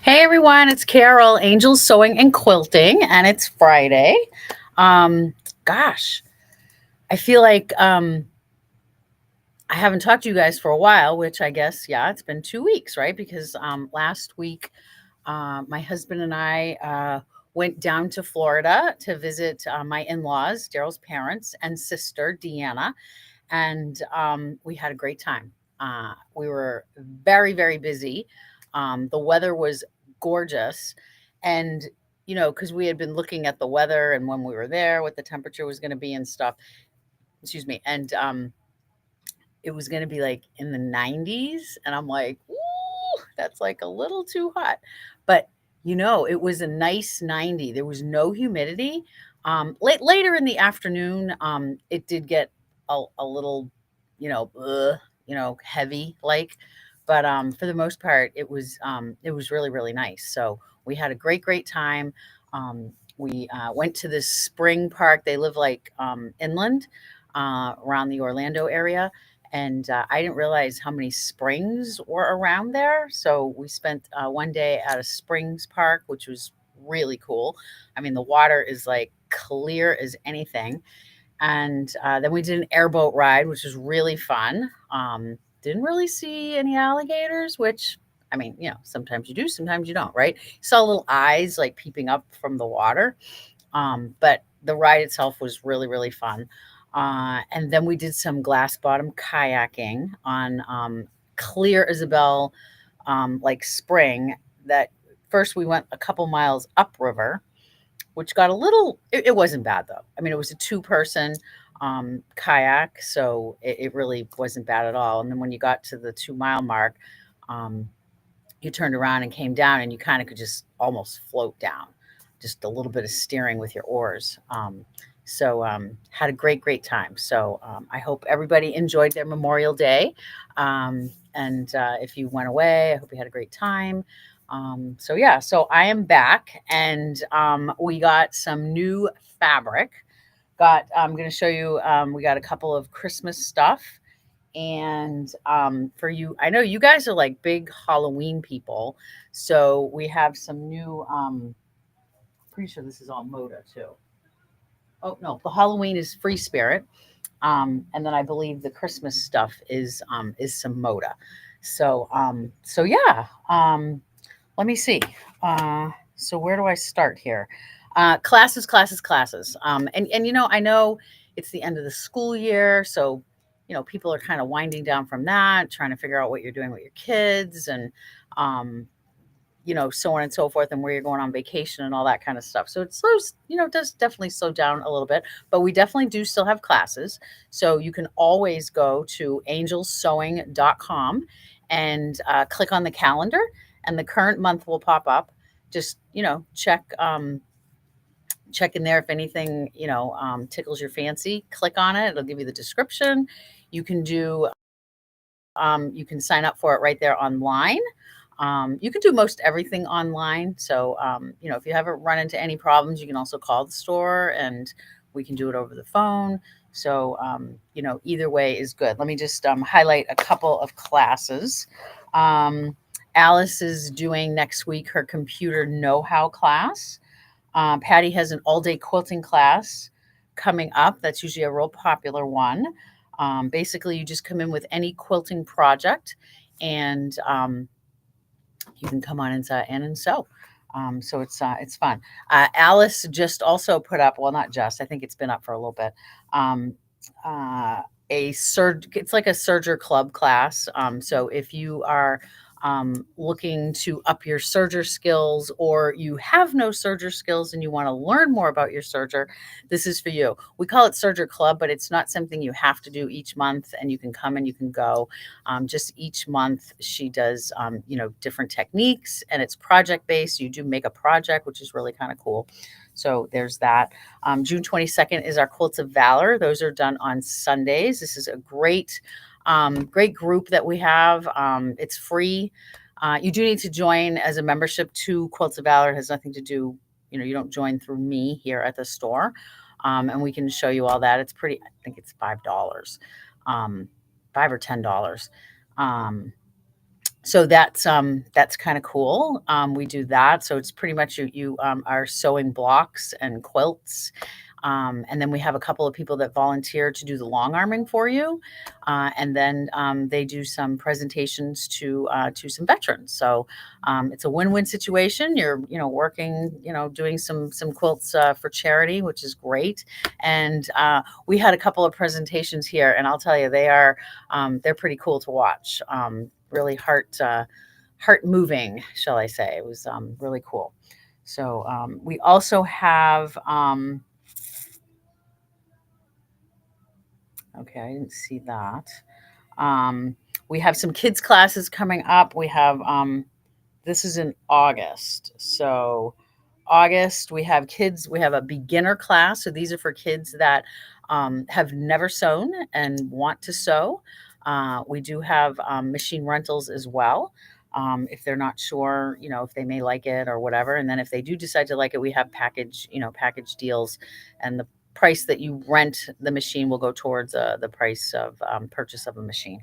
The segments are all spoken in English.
Hey everyone, it's Carol, Angels Sewing and Quilting, and it's Friday. Um, gosh, I feel like I haven't talked to you guys for a while, which I guess, yeah, it's been 2 weeks, right? Because last week, my husband and I went down to Florida to visit my in laws, Daryl's parents, and sister, Deanna, and we had a great time. We were very, very busy. The weather was gorgeous. And, because we had been looking at the weather and when we were there, what the temperature was going to be and stuff, excuse me. And it was going to be like in the 90s. And I'm like, ooh, that's like a little too hot. But, it was a nice 90. There was no humidity. Later in the afternoon, it did get a little, heavy like, but for the most part, it was really really nice. So we had a great time. We went to this spring park. They live like inland around the Orlando area, and I didn't realize how many springs were around there. So we spent one day at a springs park, which was really cool. I mean, the water is like clear as anything. And then we did an airboat ride, which was really fun. Didn't really see any alligators, which I mean, sometimes you do, sometimes you don't, right? Saw little eyes like peeping up from the water. But the ride itself was really, really fun. And then we did some glass bottom kayaking on clear Isabel like spring. That first we went a couple miles upriver, which got a little, it wasn't bad though. I mean, it was a two-person kayak, so it really wasn't bad at all. And then when you got to the 2 mile mark, um, you turned around and came down, and you kind of could just almost float down, just a little bit of steering with your oars. Had a great time. So I hope everybody enjoyed their Memorial Day. And if you went away, I hope you had a great time. So I am back, and we got some new fabric. I'm going to show you. We got a couple of Christmas stuff, and for you, I know you guys are like big Halloween people, so we have some new. Pretty sure this is all Moda too. Oh no, the Halloween is Free Spirit, and then I believe the Christmas stuff is some Moda. So yeah. Let me see. So where do I start here? Classes. And I know it's the end of the school year, so people are kind of winding down from that, trying to figure out what you're doing with your kids, and um, so on and so forth, and where you're going on vacation and all that kind of stuff. So it slows, it does definitely slow down a little bit, but we definitely do still have classes. So you can always go to angelsewing.com and click on the calendar, and the current month will pop up. Just, check in there if anything, tickles your fancy. Click on it. It'll give you the description. You can do, you can sign up for it right there online. You can do most everything online. So, if you haven't run into any problems, you can also call the store and we can do it over the phone. So, either way is good. Let me just highlight a couple of classes. Um, Alice is doing next week her computer know-how class. Patty has an all-day quilting class coming up. That's usually a real popular one. Basically, you just come in with any quilting project, and you can come on inside and sew. So it's fun. Alice just also put up, well, not just, I think it's been up for a little bit. Um, it's like a serger club class. So if you are looking to up your serger skills, or you have no serger skills and you want to learn more about your serger, this is for you. We call it Serger Club, but it's not something you have to do each month, and you can come and you can go. Just each month she does, different techniques, and it's project based. You do make a project, which is really kind of cool. So there's that. June 22nd is our Quilts of Valor. Those are done on Sundays. This is a great group that we have. It's free. You do need to join as a membership to Quilts of Valor. It has nothing to do, you don't join through me here at the store. And we can show you all that. It's pretty, I think it's $5, $5 or $10. Um, So that's kind of cool. We do that. So it's pretty much you are sewing blocks and quilts. And then we have a couple of people that volunteer to do the long arming for you. And then they do some presentations to some veterans. So it's a win-win situation. You're, working, doing some quilts for charity, which is great. And we had a couple of presentations here, and I'll tell you, they're pretty cool to watch. Really heart moving, shall I say. It was really cool. So we also have okay, I didn't see that. We have some kids classes coming up. We have this is in August. So August, we have kids, we have a beginner class. So these are for kids that have never sewn and want to sew. We do have machine rentals as well. If they're not sure, if they may like it or whatever. And then if they do decide to like it, we have package deals, and the price that you rent the machine will go towards the price of purchase of a machine.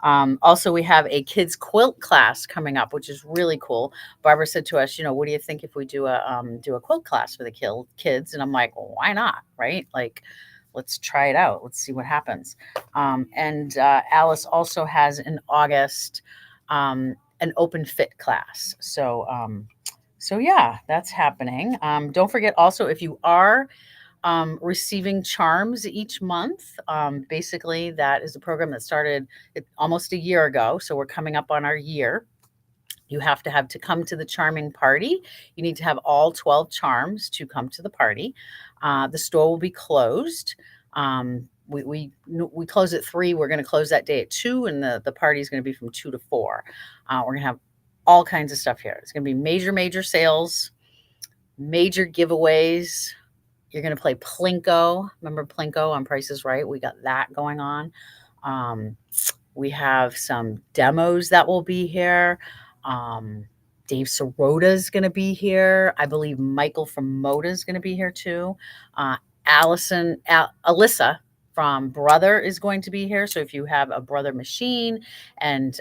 Also, we have a kids quilt class coming up, which is really cool. Barbara said to us, what do you think if we do a quilt class for the kids? And I'm like, well, why not? Right? Like, let's try it out. Let's see what happens. And Alice also has in August an open fit class. So yeah, that's happening. Don't forget also, if you are receiving charms each month. Basically, that is a program that started almost a year ago. So we're coming up on our year. You have to come to the charming party. You need to have all 12 charms to come to the party. The store will be closed. We close at 3. We're going to close that day at 2, and the party is going to be from 2 to 4. We're going to have all kinds of stuff here. It's going to be major sales, major giveaways. You're going to play Plinko. Remember Plinko on Price is Right? We got that going on. We have some demos that will be here. Dave Sirota is going to be here. I believe Michael from Moda is going to be here too. Alyssa from Brother is going to be here. So if you have a Brother machine and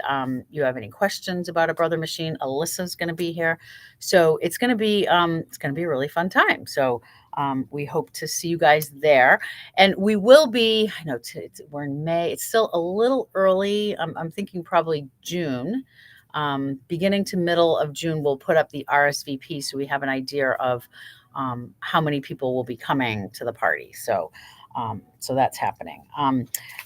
you have any questions about a Brother machine, Alyssa's going to be here. So it's going to be a really fun time. So we hope to see you guys there. And we will be, I know we're in May. It's still a little early. I'm thinking probably June. Beginning to middle of June, we'll put up the RSVP so we have an idea of how many people will be coming to the party. So that's happening.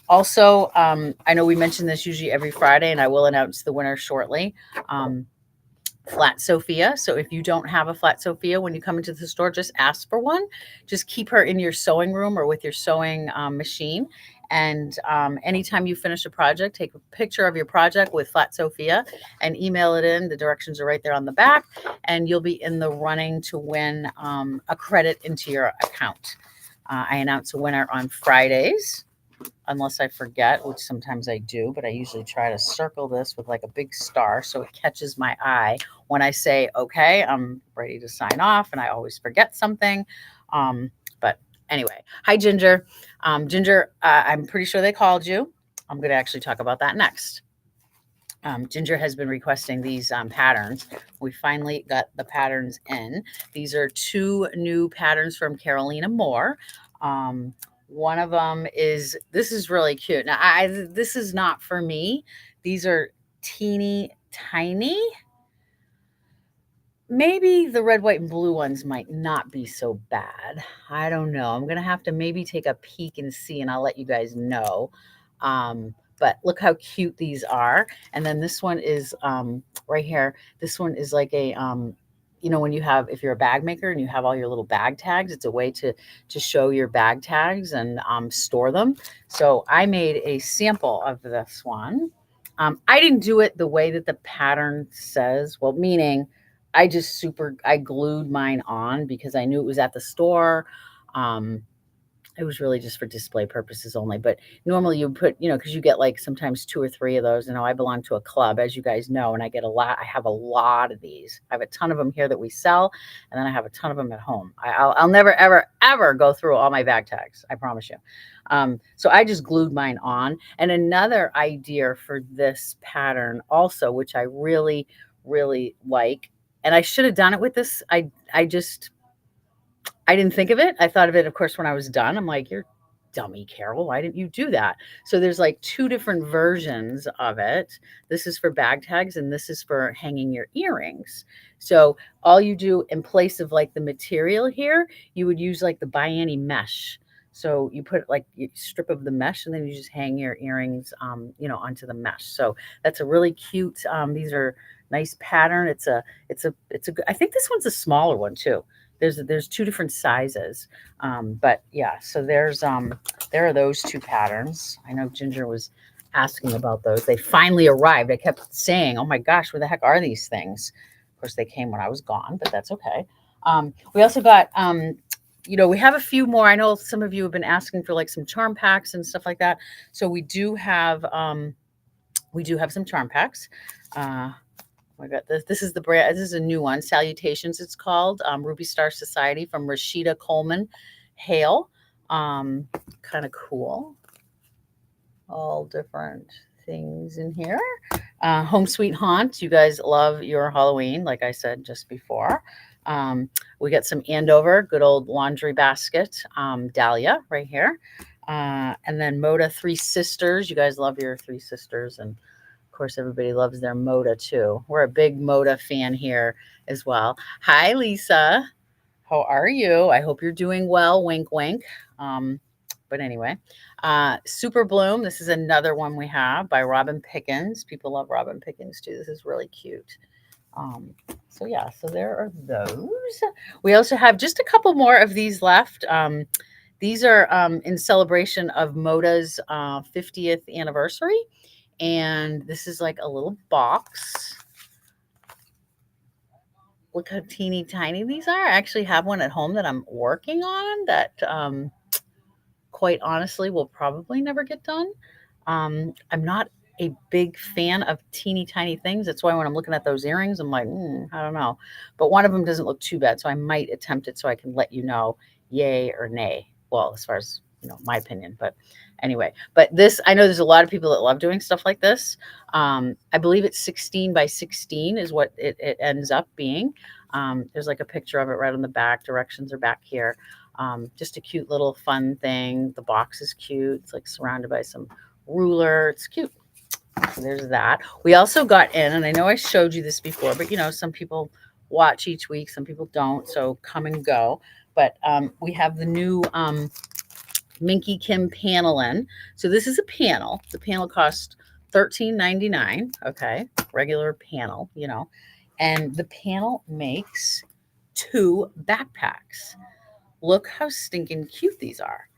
Also, I know we mention this usually every Friday, and I will announce the winner shortly. Flat Sophia. So if you don't have a Flat Sophia when you come into the store, just ask for one. Just keep her in your sewing room or with your sewing machine. And anytime you finish a project, take a picture of your project with Flat Sophia and email it in. The directions are right there on the back, and you'll be in the running to win a credit into your account. I announce a winner on Fridays, unless I forget, which sometimes I do, but I usually try to circle this with like a big star so it catches my eye when I say, okay, I'm ready to sign off, and I always forget something. But anyway, hi, Ginger. Ginger, I'm pretty sure they called you. I'm going to actually talk about that next. Ginger has been requesting these patterns. We finally got the patterns in. These are 2 new patterns from Carolina Moore. One of them is, this is really cute. Now, this is not for me. These are teeny tiny. Maybe the red, white, and blue ones might not be so bad. I don't know. I'm going to have to maybe take a peek and see, and I'll let you guys know. But look how cute these are. And then this one is right here. This one is like a, when if you're a bag maker and you have all your little bag tags, it's a way to show your bag tags and store them. So I made a sample of this one. I didn't do it the way that the pattern says. Well, meaning I glued mine on because I knew it was at the store. It was really just for display purposes only, but normally you put, because you get like sometimes 2 or 3 of those. I belong to a club, as you guys know, and I get a lot. I have a lot of these. I have a ton of them here that we sell, and then I have a ton of them at home. I'll never, ever, ever go through all my bag tags. I promise you. So I just glued mine on. And another idea for this pattern also, which I really, really like, and I should have done it with this. I didn't think of it. I thought of it, of course, when I was done. I'm like, you're dummy, Carol. Why didn't you do that? So there's like 2 different versions of it. This is for bag tags and this is for hanging your earrings. So all you do in place of like the material here, you would use like the biani mesh. So you put like a strip of the mesh and then you just hang your earrings, onto the mesh. So that's a really cute, these are nice pattern. I think this one's a smaller one too. There's 2 different sizes. But yeah, so there are those 2 patterns. I know Ginger was asking about those. They finally arrived. I kept saying, oh my gosh, where the heck are these things? Of course, they came when I was gone, but that's okay. We also got, we have a few more. I know some of you have been asking for like some charm packs and stuff like that. So we do have some charm packs. I got this. This is the brand. This is a new one. Salutations, it's called. Ruby Star Society from 𝗤𝗂𝗶𝗹𝗀𝗃. Kind of cool. All different things in here. Home Sweet Haunt. You guys love your Halloween, like I said just before. We got some Andover, good old laundry basket. Dahlia right here. And then Moda Three Sisters. You guys love your Three Sisters, and of course, everybody loves their Moda too. We're a big Moda fan here as well. Hi, Lisa. How are you? I hope you're doing well. Wink, wink. But anyway, Super Bloom. This is another one we have by Robin Pickens. People love Robin Pickens too. This is really cute. So yeah, so there are those. We also have just a couple more of these left. These are in celebration of Moda's 50th anniversary. And this is like a little box. Look how teeny tiny these are. I actually have one at home that I'm working on that quite honestly will probably never get done. I'm not a big fan of teeny tiny things. That's why when I'm looking at those earrings, I'm like, I don't know. But one of them doesn't look too bad, so I might attempt it so I can let you know yay or nay. Well, as far as my opinion, but anyway, but this, I know there's a lot of people that love doing stuff like this. I believe it's 16 by 16 is what it ends up being. There's like a picture of it right on the back. Directions are back here. Just a cute little fun thing. The box is cute. It's like surrounded by some ruler. It's cute. So there's that. We also got in, and I know I showed you this before, but some people watch each week, some people don't. So come and go. But we have the new Minky Kim panel in. So this is a panel. The panel costs $13.99. Okay, regular panel, and the panel makes 2 backpacks. Look how stinking cute these are.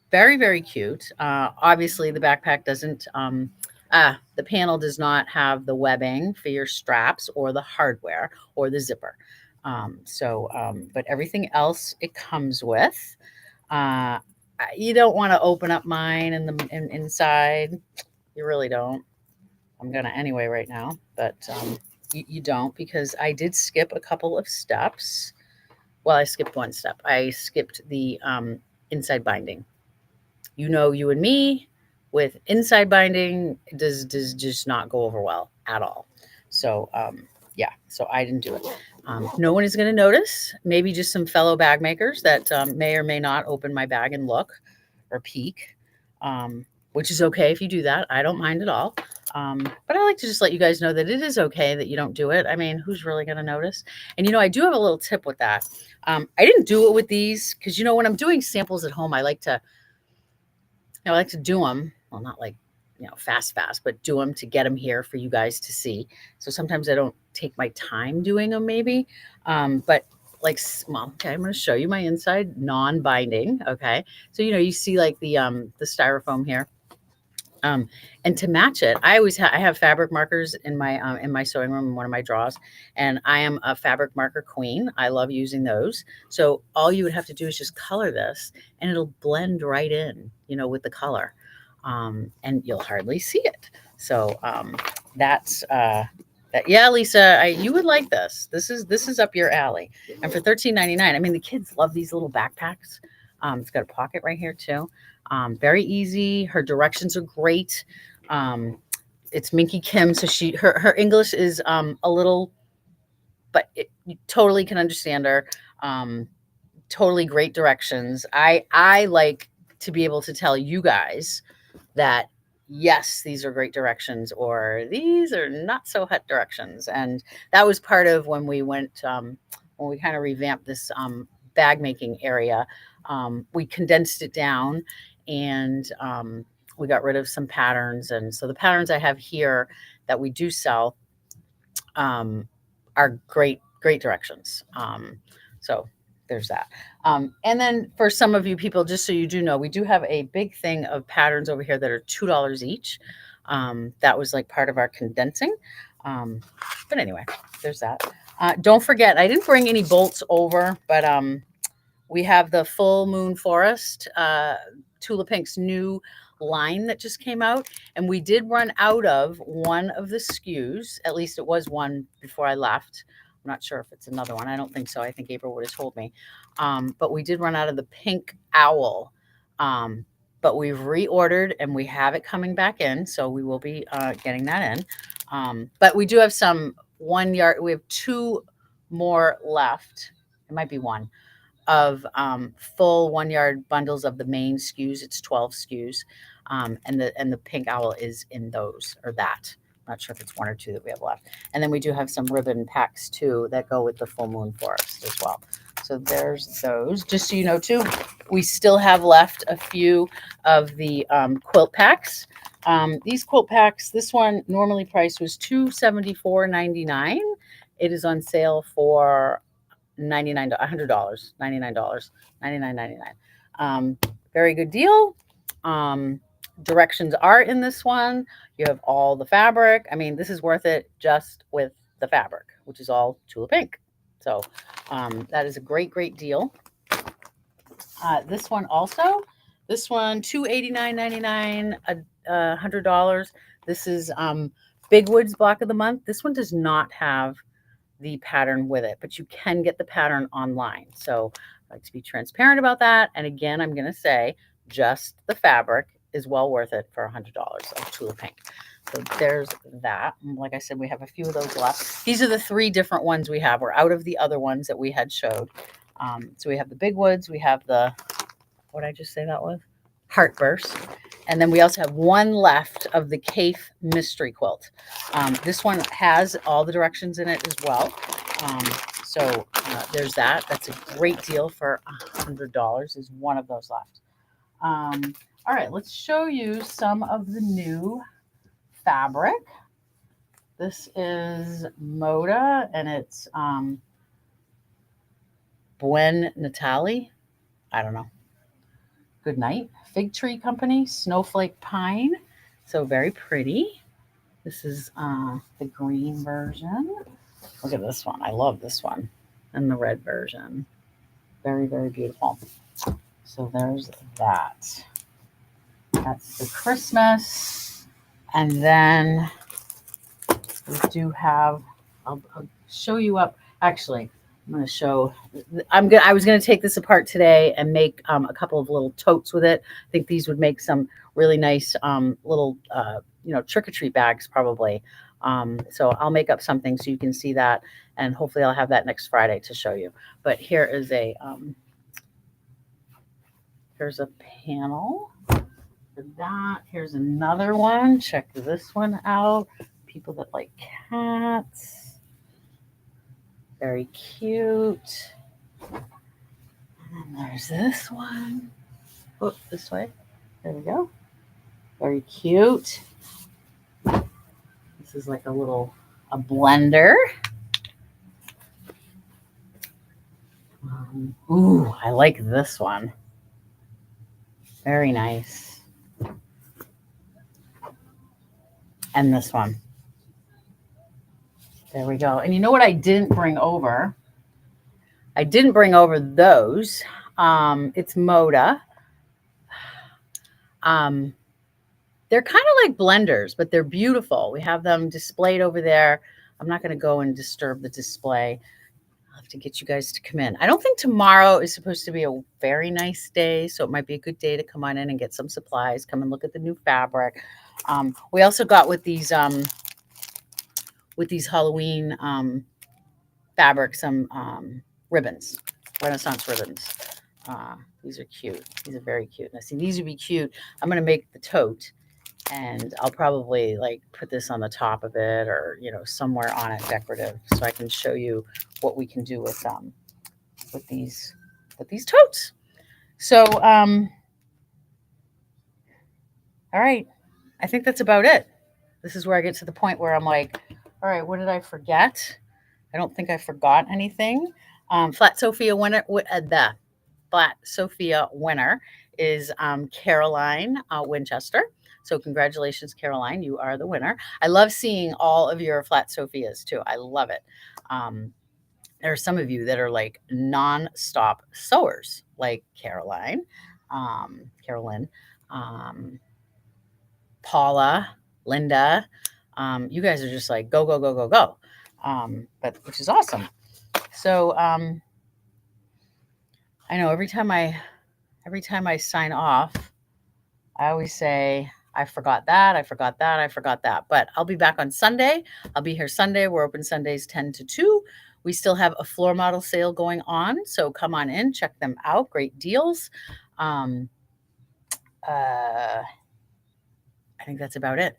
Very, very cute. Obviously, the backpack doesn't. The panel does not have the webbing for your straps or the hardware or the zipper. But everything else it comes with. You don't want to open up mine inside. You really don't. I'm gonna anyway right now, but you don't, because I did skip a couple of steps. Well, I skipped one step. I skipped the inside binding. You and me with inside binding does just not go over well at all. So yeah, so I didn't do it. No one is going to notice. Maybe just some fellow bag makers that may or may not open my bag and look or peek, which is okay if you do that. I don't mind at all. But I like to just let you guys know that it is okay that you don't do it. I mean, who's really going to notice? And I do have a little tip with that. I didn't do it with these because when I'm doing samples at home, I like to do them. Well, not like fast, but do them to get them here for you guys to see. So sometimes I don't take my time doing them, maybe. But like, okay, I'm going to show you my inside non-binding. Okay, so you see like the styrofoam here. And to match it, I always I have fabric markers in my sewing room in one of my drawers, and I am a fabric marker queen. I love using those. So all you would have to do is just color this, and it'll blend right in, with the color, and you'll hardly see it. So that's that. Yeah, Lisa, you would like this. This is up your alley. And for $13.99, I mean, the kids love these little backpacks. It's got a pocket right here too. Very easy. Her directions are great. It's Minky Kim, so her English is a little, but you totally can understand her. Totally great directions. I like to be able to tell you guys that yes, these are great directions, or these are not so hot directions. And that was part of when we went when we kind of revamped this bag making area. We condensed it down, and we got rid of some patterns. And so the patterns I have here that we do sell are great directions. So there's that. And then for some of you people, just so you do know, we do have a big thing of patterns over here that are $2 each. That was like part of our condensing. But anyway, there's that. Don't forget, I didn't bring any bolts over, but we have the Full Moon Forest, Tula Pink's new line that just came out. And we did run out of one of the SKUs. At least it was one before I left. I'm not sure if it's another one. I don't think so. I think April would have told me. But we did run out of the pink owl. But we've reordered and we have it coming back in. So we will be getting that in. But we do have some 1 yard. We have 2 more left. It might be one of full 1 yard bundles of the main SKUs. It's 12 SKUs. And the pink owl is in those, or that. Not sure if it's 1 or 2 that we have left. And then we do have some ribbon packs too that go with the Full Moon Forest as well. So there's those. Just so you know too, we still have left a few of the quilt packs. These quilt packs, this one normally priced was $274.99. It is on sale for $100, $99, $99.99. Very good deal. Directions are in this one. You have all the fabric. I mean, this is worth it just with the fabric, which is all Tula Pink. So that is a great deal. This one also, this one $289.99, $100. This is Big Woods Block of the Month. This one does not have the pattern with it, but you can get the pattern online. So I like to be transparent about that. And again, I'm going to say just the fabric is well worth it for $100 of Tula Pink. So there's that. And like I said, we have a few of those left. These are the 3 different ones we have. We're out of the other ones that we had showed. So we have the Big Woods. We have the, what did I just say that was? Heartburst. And then we also have one left of the 𝗏𝗶𝗴𝗏 mystery quilt. This one has all the directions in it as well. So there's that. That's a great deal for $100. Is one of those left. All right, let's show you some of the new fabric. This is Moda, and it's 𝗏𝗏𝗄𝗏𝗏. I don't know. Good night. Fig Tree Company, Snowflake Pine. So very pretty. This is the green version. Look at this one. I love this one. And the red version. Very beautiful. So there's that. That's the Christmas. And then we do have, I'll show you up. Actually, I'm going to show, I was going to take this apart today and make a couple of little totes with it. I think these would make some really nice little, trick-or-treat bags probably. So I'll make up something so you can see that. And hopefully I'll have that next Friday to show you. But here is here's a panel for that. Here's another one. Check this one out. People that like cats. Very cute. And then there's this one. Oh, this way. There we go. Very cute. This is like a blender. Ooh, I like this one. Very nice. and this one. There we go. And you know what I didn't bring over? I didn't bring over those. It's Moda. They're kind of like blenders, but they're beautiful. We have them displayed over there. I'm not going to go and disturb the display. I'll have to get you guys to come in. I don't think tomorrow is supposed to be a very nice day, so it might be a good day to come on in and get some supplies. Come and look at the new fabric. We also got with these Halloween fabric some ribbons, Renaissance ribbons. These are cute. These are very cute. Now, see, these would be cute. I'm going to make the tote, and I'll probably like put this on the top of it, or somewhere on it decorative, so I can show you what we can do with these totes. So all right, I think that's about it. This is where I get to the point where I'm like, all right, what did I forget? I don't think I forgot anything. Flat Sophia winner, the Flat Sophia winner is Caroline Winchester. So congratulations, Caroline. You are the winner. I love seeing all of your Flat Sophias too. I love it. There are some of you that are like non-stop sewers, like Caroline, Carolyn, Paula, Linda. You guys are just like go, go, go, go, go. But which is awesome. So I know every time I sign off, I always say, I forgot that, I forgot that, I forgot that. But I'll be back on Sunday. I'll be here Sunday. We're open Sundays 10 to 2. We still have a floor model sale going on. So come on in, check them out. Great deals. I think that's about it.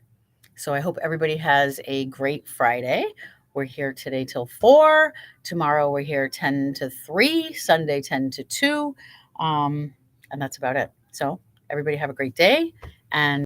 So I hope everybody has a great Friday. We're here today till 4. Tomorrow we're here 10 to 3. Sunday 10 to 2. And that's about it. So everybody have a great day. And